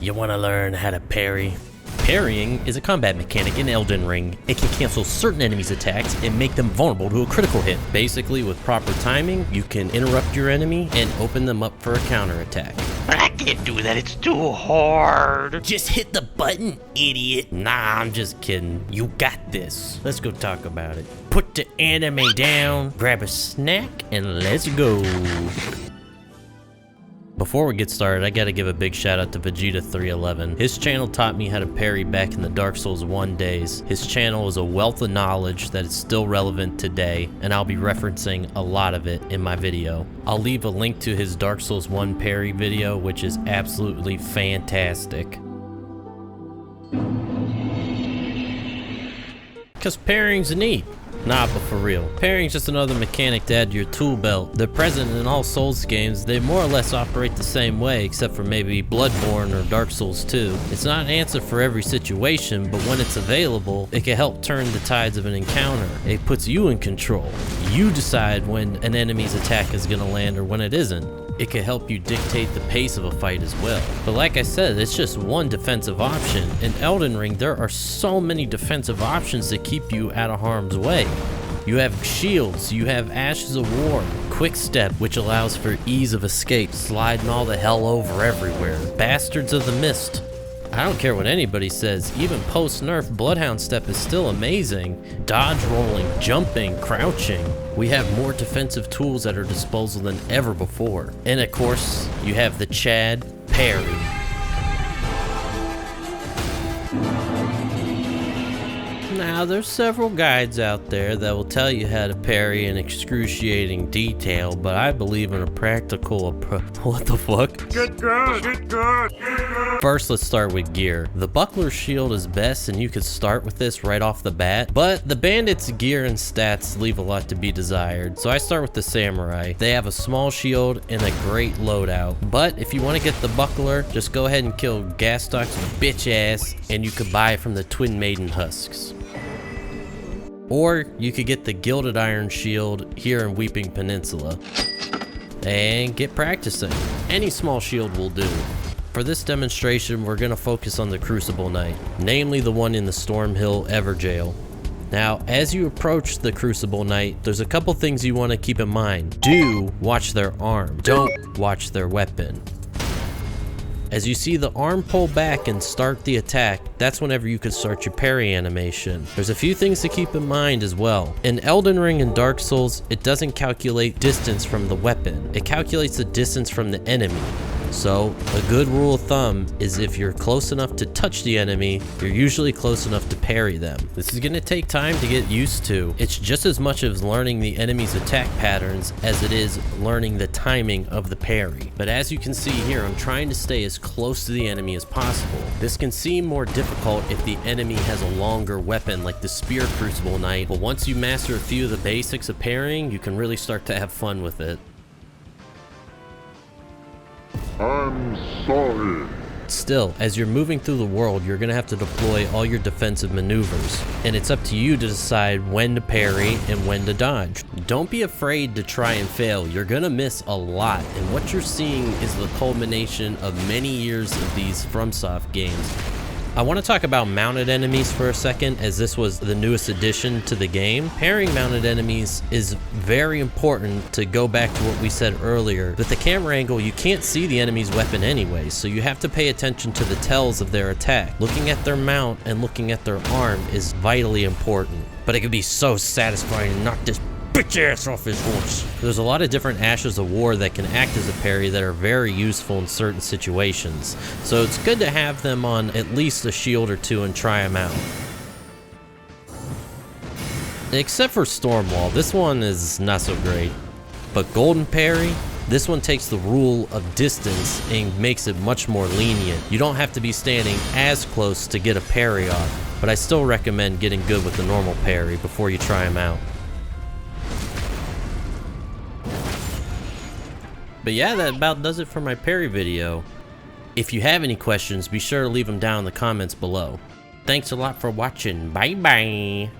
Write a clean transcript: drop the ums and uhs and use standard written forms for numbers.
You want to learn how to parry? Parrying is a combat mechanic in Elden Ring. It can cancel certain enemies' attacks and make them vulnerable to a critical hit. Basically, with proper timing, you can interrupt your enemy and open them up for a counterattack. But I can't do that, it's too hard. Just hit the button, idiot. Nah, I'm just kidding. You got this. Let's go talk about it. Put the anime down, grab a snack, and let's go. Before we get started, I gotta give a big shout out to Vageta 311. His channel taught me how to parry back in the Dark Souls 1 days. His channel is a wealth of knowledge that is still relevant today, and I'll be referencing a lot of it in my video. I'll leave a link to his Dark Souls 1 parry video, which is absolutely fantastic. Cause parrying's neat. Nah, but for real. Parrying's just another mechanic to add to your tool belt. They're present in all Souls games. They more or less operate the same way, except for maybe Bloodborne or Dark Souls 2. It's not an answer for every situation, but when it's available, it can help turn the tides of an encounter. It puts you in control. You decide when an enemy's attack is gonna land or when it isn't. It can help you dictate the pace of a fight as well. But like I said, it's just one defensive option. In Elden Ring, there are so many defensive options that keep you out of harm's way. You have shields, you have Ashes of War, Quick Step, which allows for ease of escape, sliding all the hell over everywhere, Bastards of the Mist. I don't care what anybody says, even post-nerf, Bloodhound Step is still amazing. Dodge rolling, jumping, crouching. We have more defensive tools at our disposal than ever before. And of course, you have the Chad Parry. Now, there's several guides out there that will tell you how to parry in excruciating detail, but I believe in a practical approach. What the fuck? Get good, get good, get good. First, let's start with gear. The buckler shield is best, and you can start with this right off the bat, but the bandits' gear and stats leave a lot to be desired, so I start with the samurai. They have a small shield and a great loadout, but if you want to get the buckler, just go ahead and kill Gastock's bitch ass, and you could buy it from the Twin Maiden husks. Or you could get the Gilded Iron Shield here in Weeping Peninsula and get practicing. Any small shield will do. For this demonstration, we're going to focus on the Crucible Knight, namely the one in the Stormhill Everjail. Now, as you approach the Crucible Knight, there's a couple things you want to keep in mind. Do watch their arm, don't watch their weapon. As you see the arm pull back and start the attack, that's whenever you can start your parry animation. There's a few things to keep in mind as well. In Elden Ring and Dark Souls, it doesn't calculate distance from the weapon. It calculates the distance from the enemy. So, a good rule of thumb is if you're close enough to touch the enemy, you're usually close enough to parry them. This is going to take time to get used to. It's just as much as learning the enemy's attack patterns as it is learning the timing of the parry. But as you can see here, I'm trying to stay as close to the enemy as possible. This can seem more difficult if the enemy has a longer weapon like the Spear Crucible Knight, but once you master a few of the basics of parrying, you can really start to have fun with it. I'm sorry. Still, as you're moving through the world, you're going to have to deploy all your defensive maneuvers, and it's up to you to decide when to parry and when to dodge. Don't be afraid to try and fail. You're going to miss a lot, and what you're seeing is the culmination of many years of these FromSoft games. I want to talk about mounted enemies for a second, as this was the newest addition to the game. Parrying mounted enemies is very important to go back to what we said earlier. With the camera angle, you can't see the enemy's weapon anyway, so you have to pay attention to the tells of their attack. Looking at their mount and looking at their arm is vitally important. But it can be so satisfying to knock this bitch ass off his horse. There's a lot of different Ashes of War that can act as a parry that are very useful in certain situations, so it's good to have them on at least a shield or two and try them out. Except for Stormwall, this one is not so great. But Golden Parry, this one takes the rule of distance and makes it much more lenient. You don't have to be standing as close to get a parry off, but I still recommend getting good with the normal parry before you try them out. But yeah, that about does it for my parry video. If you have any questions, be sure to leave them down in the comments below. Thanks a lot for watching. Bye bye.